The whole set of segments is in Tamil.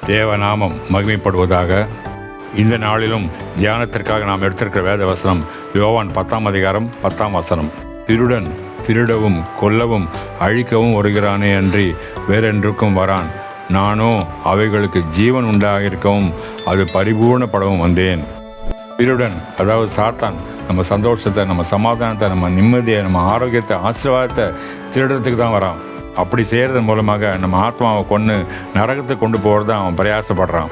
தேவநாமம் மகிமைப்படுவதாக. இந்த நாளிலும் தியானத்திற்காக நாம் எடுத்திருக்கிற வேத வசனம் யோவான் 10ஆம் அதிகாரம் 10ஆம் வசனம். திருடன் திருடவும் கொல்லவும் அழிக்கவும் வருகிறானே அன்றி வேறென்றுக்கும் வரான். நானோ அவைகளுக்கு ஜீவன் உண்டாகிருக்கவும் அது பரிபூர்ணப்படவும் வந்தேன். திருடன் அதாவது சாத்தான் நம்ம சந்தோஷத்தை, நம்ம சமாதானத்தை, நம்ம நிம்மதியை, நம்ம ஆரோக்கியத்தை, ஆசீர்வாதத்தை திருடுறதுக்கு தான் வரான். அப்படி செய்கிறது மூலமாக நம்ம ஆத்மாவை கொண்டு நரகத்தை கொண்டு போகிறது தான் அவன் பிரயாசப்படுறான்.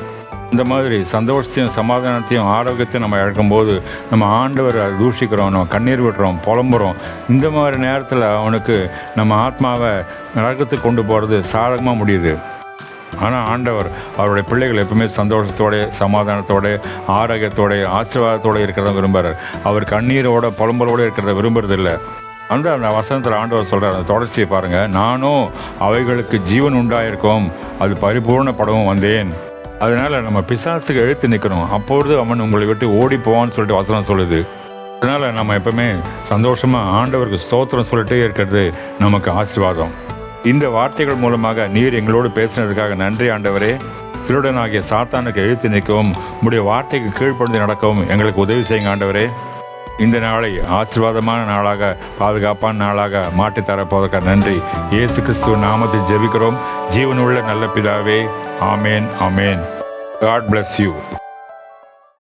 இந்த மாதிரி சந்தோஷத்தையும் சமாதானத்தையும் ஆரோக்கியத்தையும் நம்ம இழக்கும்போது நம்ம ஆண்டவர் அதை தூஷிக்கிறோம், நம்ம கண்ணீர் விடுறோம், புலம்புறோம். இந்த மாதிரி நேரத்தில் அவனுக்கு நம்ம ஆத்மாவை நரகத்துக்கு கொண்டு போகிறது சாதகமாக முடியுது. ஆனால் ஆண்டவர் அவருடைய பிள்ளைகள் எப்பவுமே சந்தோஷத்தோடு, சமாதானத்தோடு, ஆரோக்கியத்தோடு, ஆசீர்வாதத்தோடு இருக்கிறத விரும்புகிறார். அவர் கண்ணீரோட புலம்பலோடு இருக்கிறத விரும்புறதில்லை. அந்த வசனத்தில் ஆண்டவர் சொல்கிறார், அந்த தொடர்ச்சியை பாருங்கள். நானும் அவைகளுக்கு ஜீவன் உண்டாயிருக்கும், அது பரிபூர்ணப்படவும் வந்தேன். அதனால் நம்ம பிசாசுக்கு எழுத்து நிற்கணும். அப்பொழுது அவன் உங்களை விட்டு ஓடி போவான்னு சொல்லிட்டு வசனம் சொல்லுது. அதனால் நம்ம எப்பவுமே சந்தோஷமாக ஆண்டவருக்கு ஸ்தோத்திரம் சொல்லிட்டே இருக்கிறது நமக்கு ஆசீர்வாதம். இந்த வார்த்தைகள் மூலமாக நீர் எங்களோடு பேசினதுக்காக நன்றி ஆண்டவரே. திருடனாகிய சாத்தானுக்கு எழுத்து நிற்கவும், உடைய வார்த்தைக்கு கீழ்ப்படிந்து நடக்கவும் எங்களுக்கு உதவி செய்யுங்க ஆண்டவரே. இந்த நாளை ஆசீர்வாதமான நாளாக, பாதுகாப்பான நாளாக மாற்றித்தரப்போவதற்காக நன்றி. இயேசு கிறிஸ்துவ நாமத்தில் ஜெபிக்கிறோம் ஜீவனுள்ள நல்ல பிதாவே. ஆமேன், ஆமேன். God bless you.